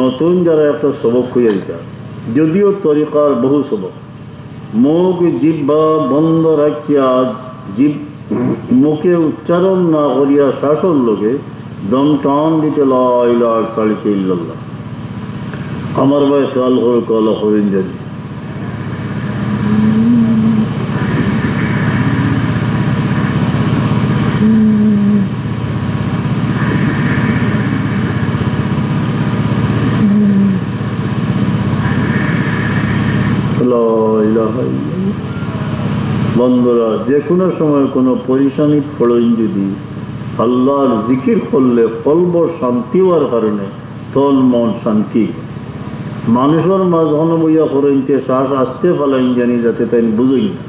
নতুন যারা একটা সবক হয়ে যায়, যদিও তরিকার বহু সবক, মুখ জিহ্বা বন্ধ রাখিয়া মুখে উচ্চারণ না করিয়া শাসন লোকে দম টান দিতে লাইতে ইল্লাল্লাহ। আমার ভাই কাল করে কলা করেন জানি বন্ধুরা, যে কোনো সময় কোনো পরিশানি পড়েন যদি আল্লাহর জিকির করলে কলব শান্তি হওয়ার কারণে তন মন শান্তি। মানুষের মাঝখানে বইয়া করেনতে শ্বাস আসতে ফেলাইন জানি যাতে তাই বুঝই না।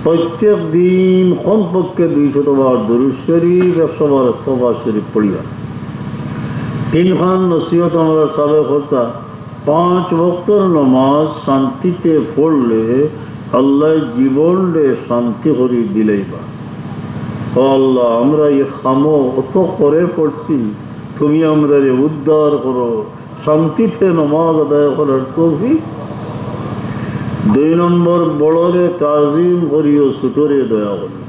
প্রত্যেক দিন কমপক্ষে 200 বার দুরূদ শরীফ 100 বার ইস্তিগফার শরীফ পড়িয়া 3 খান নসিহত আমরা সাবে করতা। 5 ওয়াক্তের নামাজ শান্তিতে পড়লে আল্লাহ জীবন রে শান্তি করে দিলেইবা। আল্লাহ, আমরা এই খামো অত করে পড়ছি, তুমি আমরা রে উদ্ধার করো, শান্তিতে নামাজ আদায় করার তৌফিক। 2 নম্বর, বড়রে তাজিম করিও, ছোটরে দয়া করো।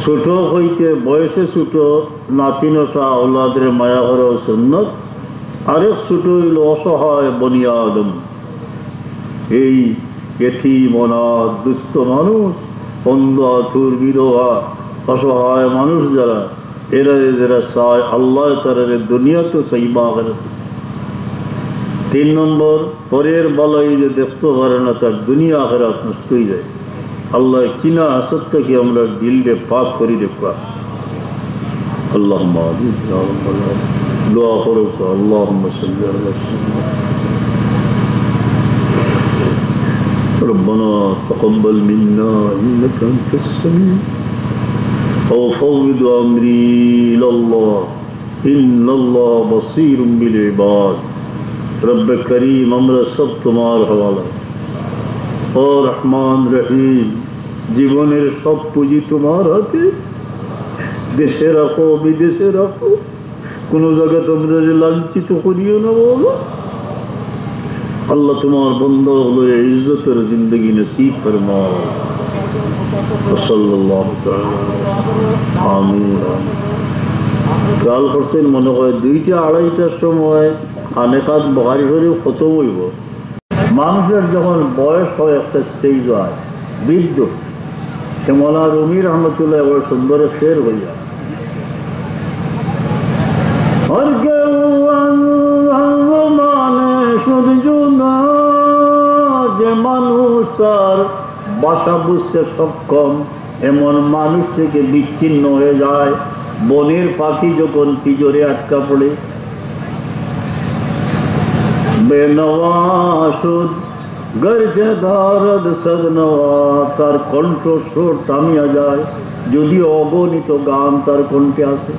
ছোট হইতে বয়সে ছোট নাতিনসা আওলাদের মায়া করো সুন্নত। আরেক ছোট হইল অসহায় বনিয়া আদম, এই এতিম অনাথ দুস্থ মানুষ, অন্ধ আতুর বিধবা অসহায় মানুষ যারা, এরা যারা চায় আল্লাহ তারা দুনিয়া তো চাইবা। 3 নম্বর, পরের বালাই যে দেখতে পারে না তার দুনিয়া আখিরাত নষ্ট হয়ে যায়। আল্লাহ কিনা হাসত থেকে আমরা দিলকে পাক করি দেখবা। আল্লাহ দোয়া করো, আল্লাহুম্মা সাল্লি আলা সাইয়্যিদিনা ربنا تقبل منا إنك أنت السميع وفوض أمري إلى الله إن الله بصير بالعباد। رب كريم আমরা সব তোমার হওয়ালা। ও রহমান রহিম, জীবনের সব পুঁজি তোমার হাতে। দেশে রাখো, বিদেশে রাখো, কোন জায়গায় তোমরা লাঞ্ছিত করিও না। বলো আল্লাহ তোমার বন্দা হলো ইজ্জতের জিন্দগি নসিব ফরমাও। সাল্লাল্লাহু তাআলা আমিন। কাল করছেন মনে হয় 2টা-2:30টার সময় আনেকাত বুখারী শরীফ খতম হইব। মানুষের যখন বয়স হয়, একটা স্টেজ হয় বৃদ্ধ, সে মৌলানা রুমি রহমতুল্লাহ বড় সুন্দর শের হইয়া যে মানুষ তার বাসা বুঝতে সক্ষম, এমন মানুষ থেকে বিচ্ছিন্ন হয়ে যায়। বনের পাখি যখন পিজরে আটকা পড়ে, বেনওয়াসুদ গর্জে দারদ সদনওয়া, তার কণ্ঠস্বর থামিয়া যায়। যদিও অগণিত গান তার কণ্ঠে আছে।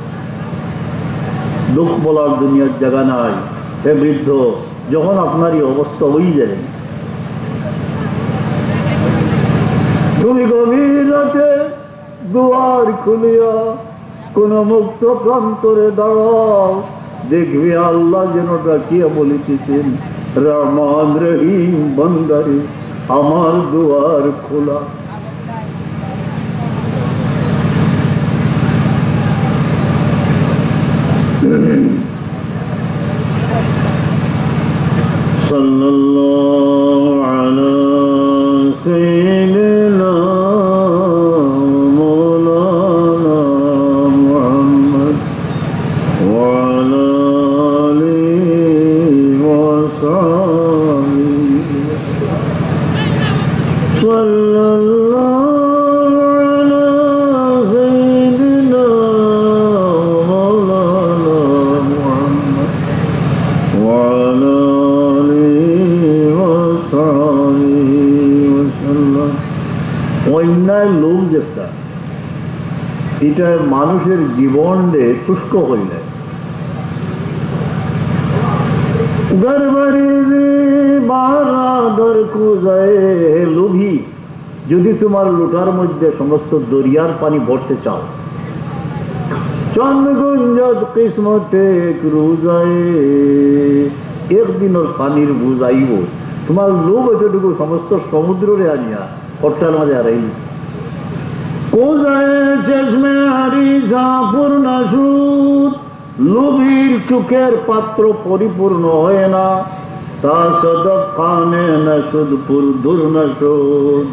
দুঃখ বলার দুনিয়ার জায়গা নাই। হে বৃদ্ধ, যখন আপনার এই অবস্থা হয়ে যায়, তুমি গভীর রাতে দুয়ার খুলিয়া কোন মুক্ত প্রান্তরে দাঁড়াও, দেখবে আল্লাহ যেন ডাকিয়া বলিতেছেন, রহমান রহিম বন্দারে আমার দুয়ার খোলা। সাল্লাল্লাহু আলা সাইয়্যিদিনা মাওলানা মুহাম্মদ ওয়া আলা আলিহি ওয়া সাহবিহি সাল্লাল্লাহু আলা সাইয়্যিদিনা মাওলানা মুহাম্মদ ওয়া আলা আলিহি ওয়া সাহবিহি ওয়া সাল্লাম। অন্যায় লোভ যেটা, এটা মানুষের জীবনে শুষ্ক হইলে লোভী, যদি তোমার লোটার মধ্যে সমস্ত দরিয়ার পানি ভরতে চাও, চন্দ্রগঞ্জত কিসমতে রোজায় একদিনের পানির বুঝাইব, তোমার লোভ এতটুকু সমস্ত সমুদ্রে আনিয়া কট্টার মাঝে হারাই কোজায় চশমে হারি পূর্ণ সুদ। লোভীর চোখের পাত্র পরিপূর্ণ হয় না, তা সদক কানে না সুদ পুরদুর না সুদ।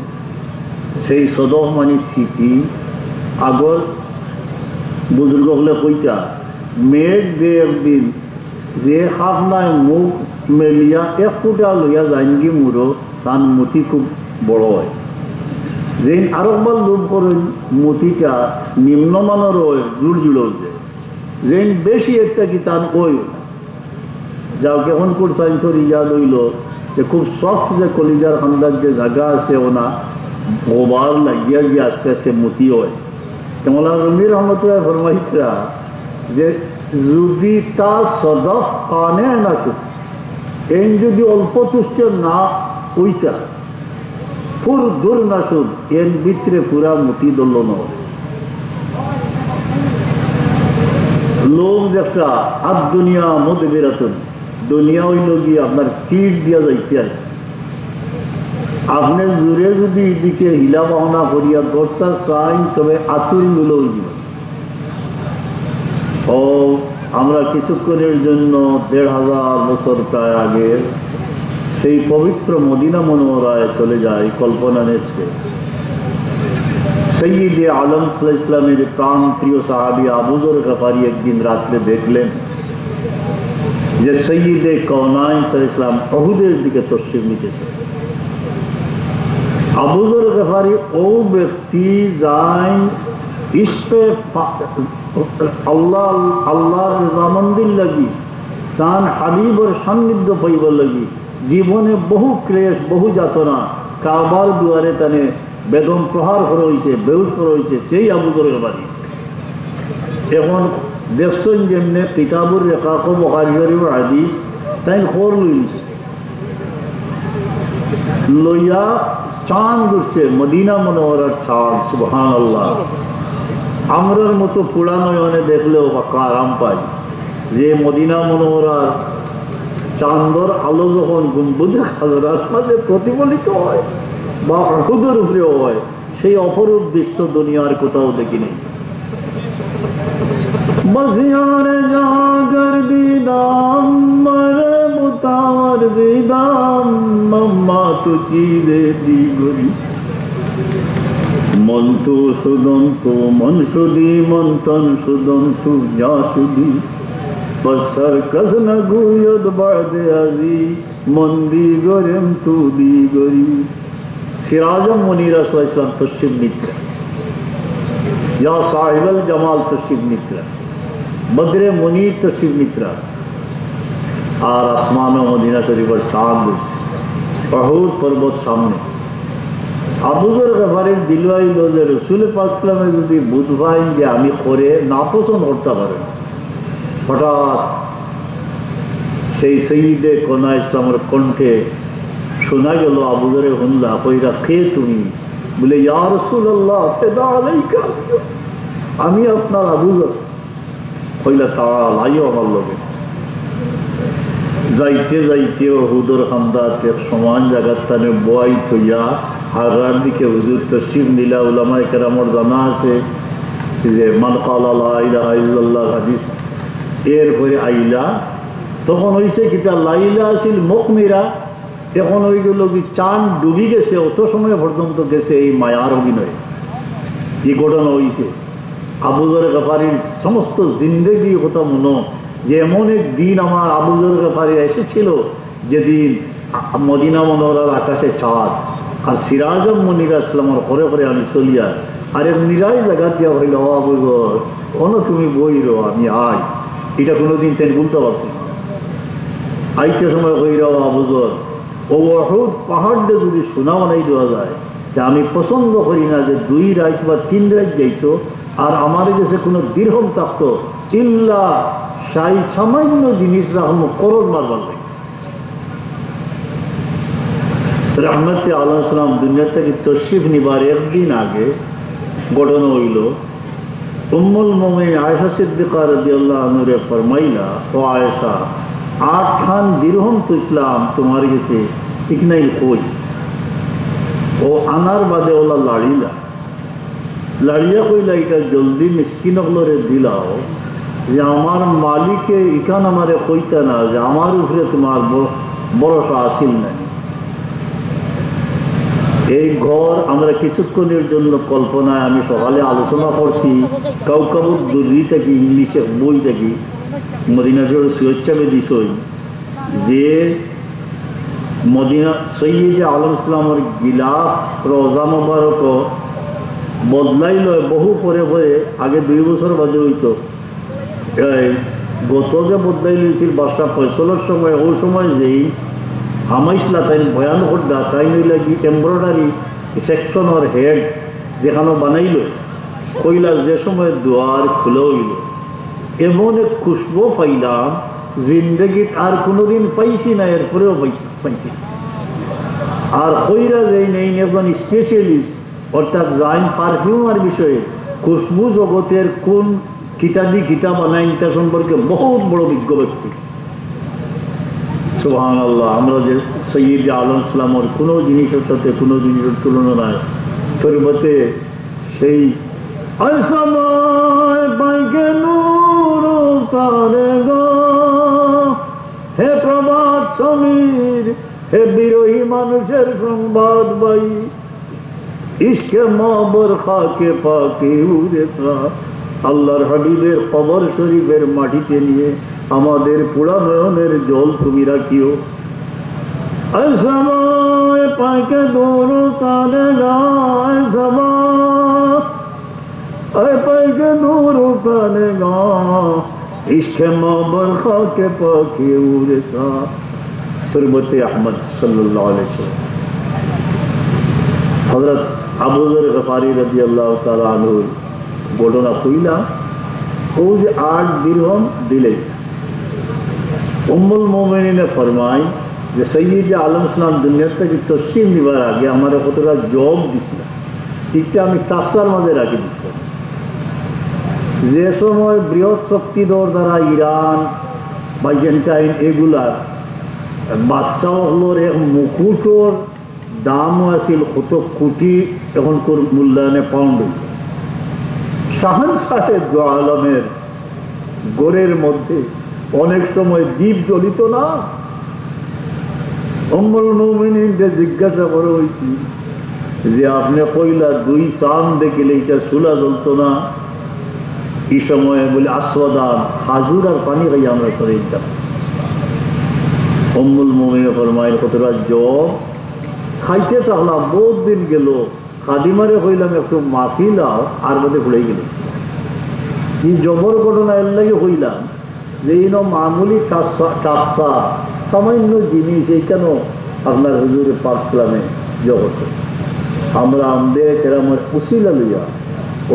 সেই সদক মানে স্মৃতি। আগর বুজুর্গ হলে কইতা মেঘ দে একদিন যে খাপনায় মুখ মেলিয়া এক ফুটা লইয়া যাইনগি মুরো তার মতি খুব বড় হয়। যেন আরেকবার লোভ করেন মতিটা নিম্নমানের হয়, জুড় জুড়ে যায়। যেন বেশি একটা কি তার ওই যাও কেমন করে সাইন্সর ইয়াদ হইল যে খুব সফট যে কলিজার খান্দার যে জায়গা আছে ওনা গোবার লাগিয়া গিয়ে আস্তে আস্তে মতি হয়। কেমলা রমির রহমতুল্লাহ ফরমাইতরা যে যদি তা সদফ কানে না চুপ এন যদি অল্প তুষ্ট না ওইটা পুর দূর না শুধ এর ভিতরে পুরা মতি দল নয়। লোক একটা আদ দুনিয়া মধ্যে বেরাতন, দুনিয়া হইল গিয়ে আপনার তীর দিয়া যাইতে আছে। আপনি জোরে যদি এদিকে হিলা বাহনা করিয়া দশটা চাই তবে আতুর মিল হইব। ও আমরা কিছুক্ষণের জন্য ১৫০০ বছর প্রায় আগে সেই পবিত্র মদিনা মনোহরায় চলে যায় কল্পনা নেচে। সৈয়দে আলম সাল্লাল্লাহু আলাইহি ওয়াসাল্লামের প্রাণ প্রিয় সাহাবী আবু যর গফারি একদিন রাত্রে দেখলেন যে সৈয়দে কওনাইন সাল্লাল্লাহু আলাইহি ওয়াসাল্লাম উহুদের দিকে তশরিফ নিতেছে। আবু যর গফারি ও ব্যক্তি যায় ইশকে আল্লাহ আল্লাহর রজামন্দির লাগি তান হাবিবর সান্নিধ্য পাইবার লাগি জীবনে বহু ক্লেশ বহু যাতনা কাবার দুয়ারে তানে বেদম প্রহার করা হয়েছে, বেউস করা হয়েছে সেই আবু যর গফারি। এখন দেখছেন যেমনি কিতাবুর রেখাক বুখারী শরীফের হাদিস তাই খবর লইছে লইয়া চাঁদ ঘুরছে মদিনা মনোহরার চাঁদ। সুবহানাল্লাহ। আমরার মতো পুরানয়নে দেখলেও বাক্কা আরাম পাই যে মদিনা মনোহরার চাঁদর আলো যখন গম্বুজে হাজরার মাঝে প্রতিফলিত হয় বা উহুদের উপরেও হয়, সেই অপরূপ দৃশ্য দুনিয়ার কোথাও দেখিনি। বসিয়ারে জাগর দিদাম মরে মুতাওয়ার দিদাম মাম্মা তু চিরে দি গরি মন্তু সুদন্তু মন সুদি মন্তন সুদন্তু যা সুদি বসর কসন গুয়দ বাদে আজি মন্দি গরেম তু দি গরি। সিরাজম মুনিরা সাল্লাল্লাহু আলাইহি ওয়াসাল্লাম তশরিফ নিতে या साहिबल जमाल तशरीफ निकला, बद्रे मुनीर तशरीफ निकला और आसमान मदीना शरीफर चांद बहुत पर्वत सामने। আবু যর গফারির দিলওয়াই যে রসুল পাক সাল্লাল্লাহু আলাইহি ওয়াসাল্লাম যদি বুঝবাইন যে আমি করে না পছন্দ করতে পারেন, হঠাৎ সেই সৈয়দে কোনা ইসলামের কণ্ঠে শোনা গেল আবু যরে হুনলা কইরা কে তুমি? বলে ইয়া রাসূলুল্লাহ তেদা আলাইকা, আমি আপনার আবু যর। কইলা তাআল আইও আমার লগে। যাইতে যাইতে হুদুর হামদাত এক সমান জায়গার স্থানে বয়াই থইয়া হারার দিকে হুজুর তশরিফ নিলা। উলামায়ে কেরামর জানা আছে যে মান ক্বালা লা ইলাহা ইল্লাল্লাহ হাদিস এরপরে আইলা তখন হইছে কিতা লাইলা আসিল মুকমিরা, এখন ওইগুলো কি চাঁদ ডুবি গেছে, অত সময় পর্যন্ত গেছে এই মায়ার অভিনয়। এই ঘটনা হইছে আবু যর গফারির সমস্ত জিন্দেগি কথা মনো যে এমন এক দিন আমার আবু যর গফারি এসেছিল যেদিন মদিনা মনোহরার আকাশে চাঁদ আর সিরাজম মনিরা আসলামর ঘরে ঘরে আমি চলিয়া আর এর নিরাই জায়গা দিয়া হইল কোনো তুমি বই রো আমি আই এটা কোনোদিন তেন বলতে পারছি আইতে সময় হইল বুঝর ও অহুদ পাহাড় দিয়ে যদি সোনা বানাই দেওয়া যায় যে আমি পছন্দ করি না যে 2 রাত বা 3 রাত যাইতো আর আমার কাছে কোনো দীর্ঘম থাকতো ইল্লা সাই সামান্য জিনিস রাখবো করোড় মারবার লাগে রহমতে আলাইহিস সালাম দুনিয়া থেকে তশরিফ নিবার একদিন আগে ঘটনা হইল উম্মুল মুমিনিন আয়েশা সিদ্দিকা রাদিয়াল্লাহু আনহা ফরমাইলা ও আয়েশা 8 খান দিরহম তো ইসলাম তোমার কাছে ঠিক নাই কই ও আনার বাদে ওলা লাড়িয়া কইলা এটা জলদি মিসকিন হলরে দিলাও যে আমার মালিকে ইখান আমারে কইতা না যে আমার উপরে তোমার ভরসা আসিল নাই এই ঘর আমরা কিছুক্ষণের জন্য কল্পনায় আমি সকালে আলোচনা করছি কাউকাবুর দুর্রি থাকি ইংলিশে বই থাকি মদিনা শহরের সুয়েচ্ছাবে দিছই যে মদিনা সৈয়দে আলম ইসলামের গিলাফ রোজা মোবারক বদলাই লয় বহু পরে পরে আগে 2 বছর বাজে হইতো গত যে বদলাই লইছিল বাদশাহ ফয়সলের সময় ওই সময় যেই হামাইসলা তাই ভয়ানক তাই নইলা কি এমব্রয়ডারি সেকশনের হেড যেখানে বানাইল কইলা যে সময় দুয়ার খুলে হইল এমন এক খুশবু পাইলাম জিন্দগিত আর কোনোদিন পাইছি না এরপরেও পাইছি আর কইরা যেই নেই একজন স্পেশালিস্ট অর্থাৎ জাইন পারফিউমার বিষয়ে খুশবু জগতের কোন কিতাবি কিতাব বানাই তা সম্পর্কে বহুত বড় বিজ্ঞ ব্যক্তি সুবহানাল্লাহ আমরা যে সৈয়দ আলম ইসলামের কোনো জিনিসের সাথে কোনো জিনিসের তুলনা নাই শরবতে সেই হে প্রভাত সমীর হে বিরোহী মানুষের সংবাদ বাই ইশকে মাবর খাকে পাকে উড়ে আল্লাহর হাবিবের কবর শরীফের মাটিতে নিয়ে আমাদের পোড়া নয়নের জল তুমি রাখিও সময় পাকে দৌড়ো কানে গায় সময় পাকে দৌড়ো কানে গা ইশকে মাবর খাকে পাকে উড়ে শরবতে আহমদ সাল্লাল্লাহু আলাইহি ওয়াসাল্লাম হযরত আবু যর গফারি রাদিয়াল্লাহু তাআলা আনহু ঘটনা কইলা ও যে 8 দিরহম দিলে উম্মুল মুমিনিনে ফরমায় যে সৈয়দ আলম ইসলাম দুনিয়া থেকে তশরিফ নিবার আগে আমার কতটা জব দিছিল ঠিকটা আমি তাফসার মাঝে রাখি দিচ্ছি যে সময় বৃহৎ শক্তিধর দ্বারা ইরান বাইজেন্টাইন এগুলার বাদশাহগুলোর এক মুকুটর দামও আছিল কত কোটি এখনকার মূল্যায়নে পাউন্ড শাহনশাহে দু আলমের গোরের মধ্যে অনেক সময় দ্বীপ জ্বলিত না উম্মুল মুমিনিনকে জিজ্ঞাসা করে হয়েছি যে আপনি কইলা 2 চাঁদ দেখিলে এটা চুলা জ্বলতো না এই সময় বলে আসওয়াদান খাজুর আর পানি খাই আমরা করে দিতাম উম্মুল মুমিনিন ফরমায় কতটা জব খাইতে থাকলাম বহুত দিন গেল খাদিমারে হইলাম একটু মাফি লাও আর বাদে ঘুরে গেল এই জবর ঘটনা এর লাগে হইলাম যে এই মামুলি টাপসা সামান্য জিনিস এই কেন আপনার হুজুরে পাক সালামে জগতে আমরা আমাদের কেরামের উসিলা লইয়া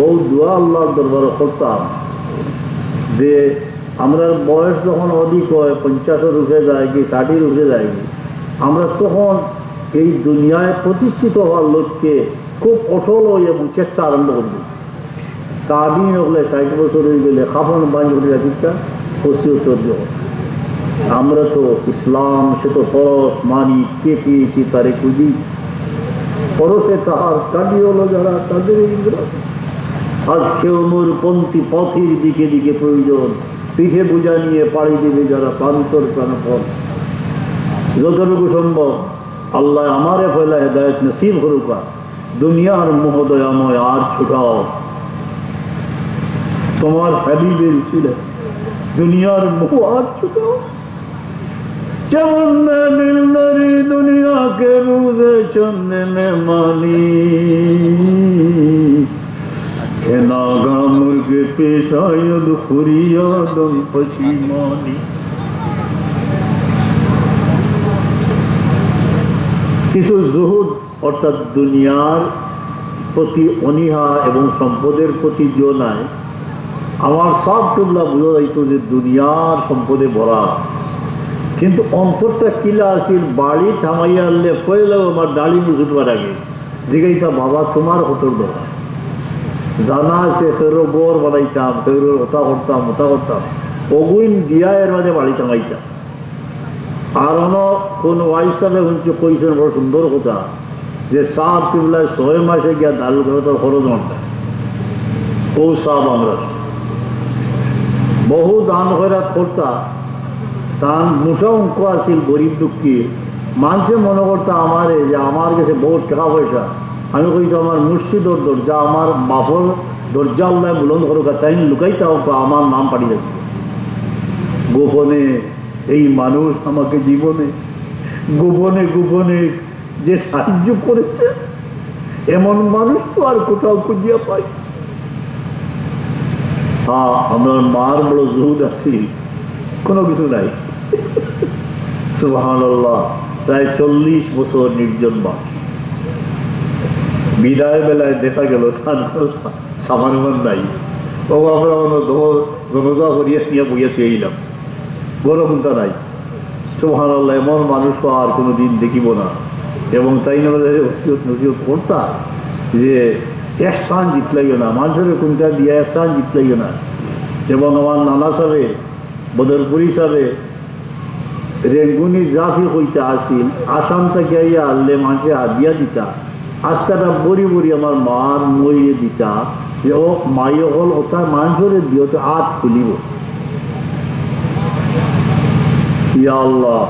ও দোয়া আল্লাহর দরবারে করতাম যে আমরা বয়স যখন অধিক হয় 50-এর উঠে যায় কি 60-এর উঠে যায় কি আমরা তখন এই দুনিয়ায় প্রতিষ্ঠিত হওয়ার লক্ষ্যে খুব অটল হই এবং চেষ্টা আরম্ভ করব তাবিন হলে 60 বছর হয়ে গেলে খাফন বাঁধ উঠে রাখিটা ওসিয়ত আমরা তো ইসলাম সে তো পরশ মানি কে পেয়েছি তারে খুঁজি পরশে তাহার কাটি হলো যারা তাদের আজকে মোরপন্থী পথের দিকে দিকে প্রয়োজন পিঠে বোঝা নিয়ে পাড়ি দিবে যারা প্রান্তর প্রাণপণ যতটুকু সম্ভব আল্লাহ আমারে ফেলা হেদায়ত নসিব করুকা দুনিয়ার মোহদয়াময় আর ছুটাও তোমার হাবিবের ছিল দুনিয়ার মোহ আর ছুটাও যেমন দুনিয়া কে রুজে চন্দনে মানি নাগা মুর্গে পেশায়দ ফুরিয়াদম পশিমানি। কিছু জুহুদ অর্থাৎ দুনিয়ার প্রতি অনীহা এবং সম্পদের প্রতি জোনায় আমার সব টুকলা বুঝা যাইত যে দুনিয়ার সম্পদে ভরা, কিন্তু অন্তরটা কিলা আসিল বাড়ি থামাইয়া আনলে পয়লা আমার দাড়ি মুছুটবার আগে জিগাইতা বাবা তোমার কত দরকার জানা আছে ফেরো বোর বানাইতাম, ফেরো ওটা করতাম ওটা করতাম, অগুইন দিয়া এর মাঝে বাড়ি থামাইতাম। আর কোন ওয়াইফ সাহেব হচ্ছে কইছেন বড় সুন্দর কথা যে সাপ টিবলায় 6 মাসে গিয়া ডাল করে তো খরচ মারতাম। ও সাপ আমরা বহু দান খয়রাত করতা, দান মোটা অঙ্ক আসিল গরিব দুঃখী মানুষে মনে করতো আমারে যে আমার কাছে বহু টাকা পয়সা, আমি কইতো আমার মুর্শিদর দরজা আমার বাপর দরজা আল্লাহ বুলন্দ করুক, তাই লুকাইতাও আমার নাম পাঠিয়ে যাচ্ছে গোপনে। এই মানুষ আমাকে জীবনে গোপনে গোপনে যে সাহায্য করেছে এমন মানুষ তো আর কোথাও খুঁজিয়া পাই। হ্যাঁ, আমরা মার বড় জহুদ আছি, কোনো কিছু নাই। সুবহানাল্লাহ, প্রায় 40 বছর নির্জন বাস। বিদায় বেলায় দেখা গেল তার সামান নাই, ও আমরা জনজা করিয়া নিয়ে বইয়া চেয়েছিলাম, গরমটা নাই। সুবহানাল্লাহ, এমন মানুষ আর কোনো দিন দেখিব না। এবং তাই নসিহত করতা যে এক স্থান জিতলাইও না, মানুষের কোনটা দিয়ে এক স্থান জিতলাইও না। এবং আমার নানা সাহেব বদরপুরি সাহেব রেঙ্গুনি জাফি কইতে আসিল, আসাম থেকে আইয়া আনলে মানুষে হাদিয়া দিতা, আজকাটা বড়ি বড়ি আমার মার মরিয়ে দিতা যে ও মাই হল ওটা মানুষের দিও তো আত খুলিব। ইয়া আল্লাহ,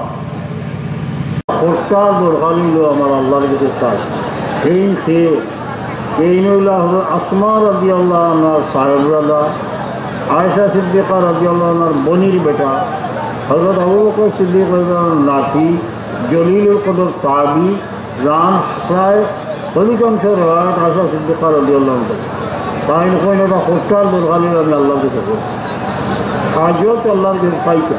প্রস্তাব দরকার নিল আমার আল্লাহর কাছে কাজ। এই নইলা হল আসমা রাদিয়াল্লাহু আনহার সাহেবরাদা, আয়েশা সিদ্দিকা রাদিয়াল্লাহু আনহার বনির বেটা, হযরত আবু বকর সিদ্দিক রাদিয়াল্লাহু আনহুর নাতি, জলিলুল কদর সাহাবী, রান প্রায় অধিকাংশ রাত আয়েশা সিদ্দিকা রাদিয়াল্লাহু আনহা। তাই নয় না প্রস্তাব দরকার নিল আমি আল্লাহর কাছে কাজও তো আল্লাহর কাছে পাইতা।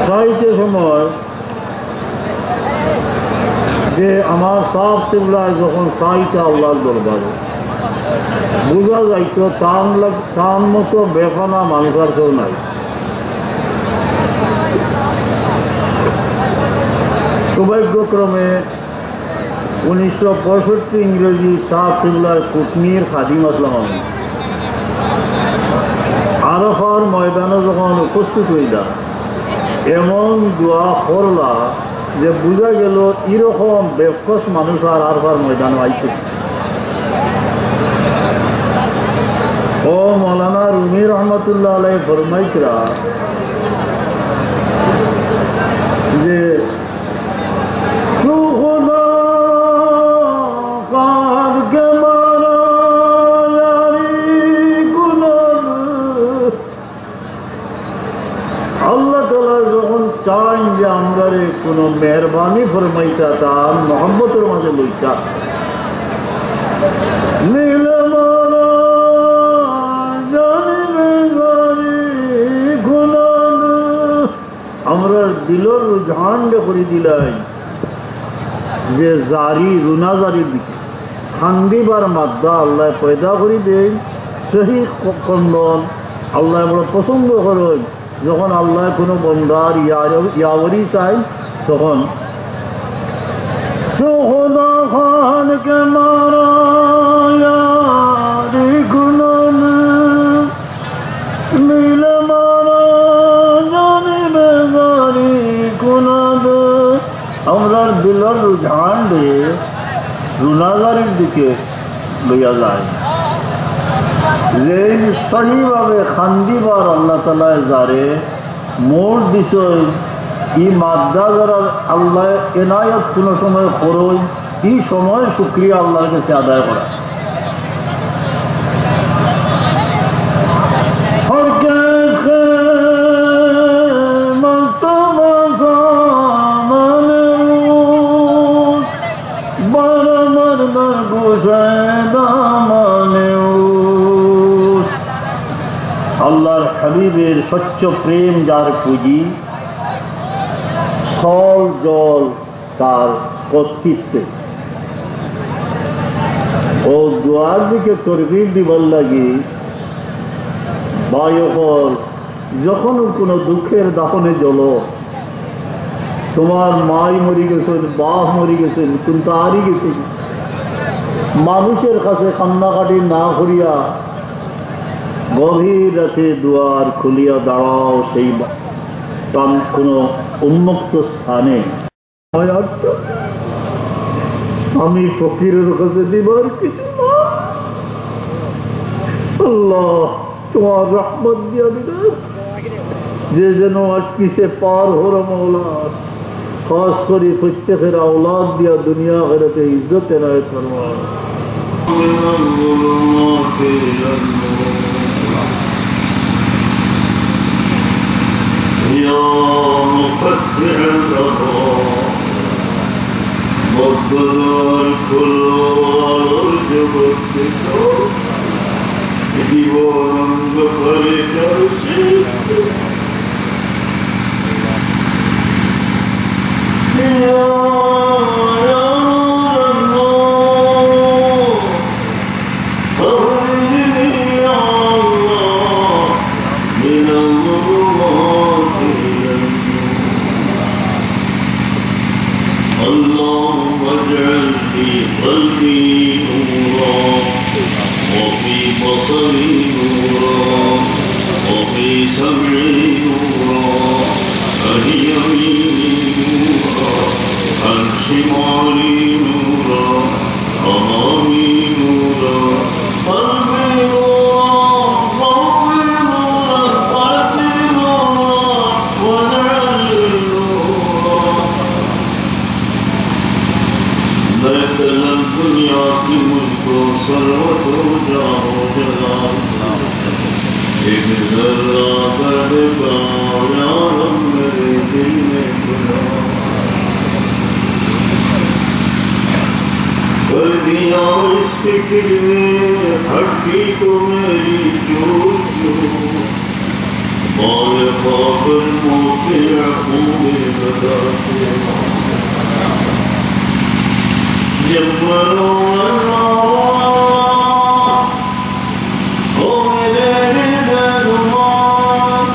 চাইতে সময় যে আমার সাপ টিবলায় যখন চাইতে আল্লাহর দরবারে বোঝা যাইত তার মতো বেফানা মানুষ আর কেউ নাই। সৌভাগ্যক্রমে 1965 ইংরেজি সাপ টিবলার কুটনির খাদিম আসলাম আমি আরাফার ময়দানে যখন উপস্থিত হইলা এমন দোয়া করলা যে বোঝা গেল এরকম বেফস মানুষ আর আরফার ময়দান আইছে। ও মৌলানা রুমি রহমতুল্লাহ আলাই ফরমাইতরা যে চান যে আমরা কোনো মেহরবানি ফরমাইতা তার মোহাম্মতের মাঝে লইতা আমরা দিলর রুঝান করে দিলাই যে জারি রুনাজারির দিকে খান্দিবার মাদ্দা আল্লাহ পয়দা করে দেয়, সেই কন্দন আল্লাহ বড় পছন্দ করেন। যখন আল্লাহ কোনো বন্দার ইয়াওয়ারি চাই তখন খানকে মারা গুণন মিলে মারা জানি বেজারি গুণদ আমরা দিলর রুঝান দিয়ে রুনাজারির দিকে লইয়া যায়। যেই সহিভাবে খান্দিবার আল্লাহ তাআলা যারে মোট বিষয় ই মাদ্দা যারা আল্লাহ এনায়ত কোনো সময় করই এই সময় শুকরিয়া আল্লাহর কাছে আদায় করা। আল্লাহর হাবিবের স্বচ্ছ প্রেম যার পুঁজি, স্থল জল তার কর্তৃত্বে। ও দুয়ার দিকে তরবির দিবার লাগে বায়ুকর, যখন কোনো দুঃখের দাহনে জ্বল, তোমার মাই মরি গেছেন, বাপ মরি গেছেন, কিন্তু আরই গেছেন, মানুষের কাছে কান্নাকাটি না করিয়া গভীর রাতে দুয়ার খুলিয়া দাঁড়াও সেই কোনো উন্মুক্ত স্থানে। আমি ফকিরের কাছে দিবার কিছু না, আল্লাহ তোমার রহমত দিয়া দিবেন, যে যেন আটকিছে পার হর মৌলা, খাস করে প্রত্যেকের আওলাদ দিয়া দুনিয়া আখিরাতে ইজ্জত এনায়েত ফরমাও। يا مفتح الأبواب وابتدى الكل والأرجب الكتاب جبالا بفرك الشيء اللهم اجعل في قلبي نورا وفي بصري نورا وفي سمعي نورا عن يميني نورا عن شمالي نورا أمامي نورا قلبي نورا قلبي نورا قلبي نورا واجعل نورا لك الدنيا في ملك وثروة وجاه وجلال ایک ذرہ درد کا یا رب میرے دل میں بلا کر دیا اس فکر میں ہٹی تو میری چوٹ مال خاطر موت عقوب بتاتے جب مرو اللہ ہو میرے درمان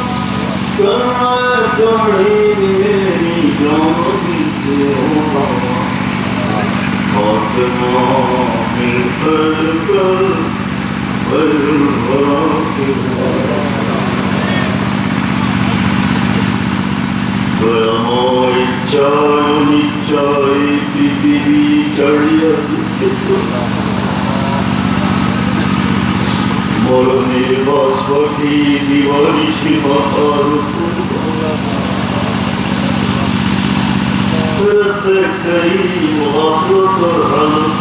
کرنا توحید میری جان سے ہونا خاتمہ مل کر الورا کے নিশ্চয় পৃথিবী চড়িয়া মরণের বাসপতি দিবানিশি মাথার করিম আফরতর হালত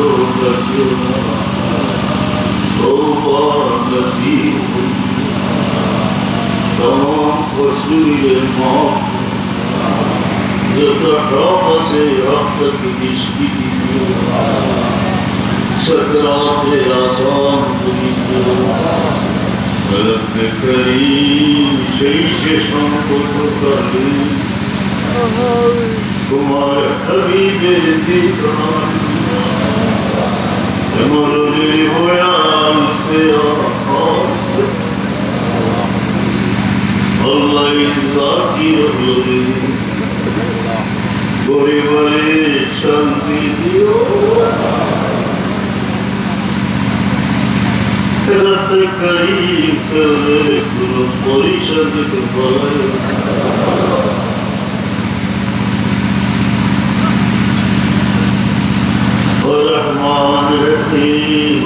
তওবার নসিব तमाम वसूल मौत से अब तक इसकी सकरात आसान रब करीम से संपर्क कर तुम्हारे हबीब मरने होया अल्लाह इज़्ज़त की रखले পরিবারে শান্তি দিও রাত করিম করে পুরো পরিষদ করে রহমান রহিম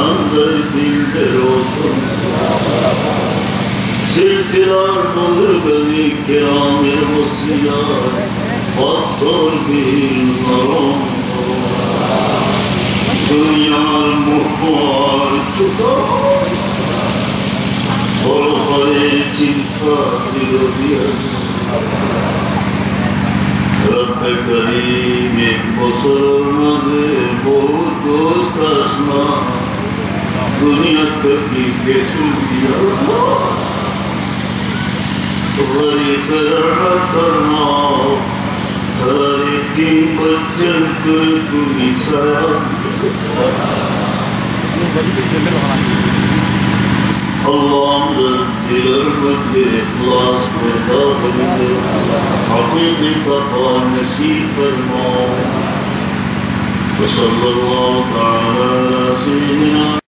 अंदर दिल के रोशन सिलसिलार बुजुर्गनी किरामेर वसियात पत्थर दिल नरम दुनियार मुहार चुका পরপরে চিন্তা দিল দিয়া رب کریم ایک بسر مزے بہت دوست اسنا دنیا کبھی کے سوچیا غریب رحمت فرماؤ غریب کی بچن کر تمی سایہ اللهم رب الرحمة إخلاص وتقبل حقيقي تقوى نسيب فرماؤ وصلى الله تعالى على سيدنا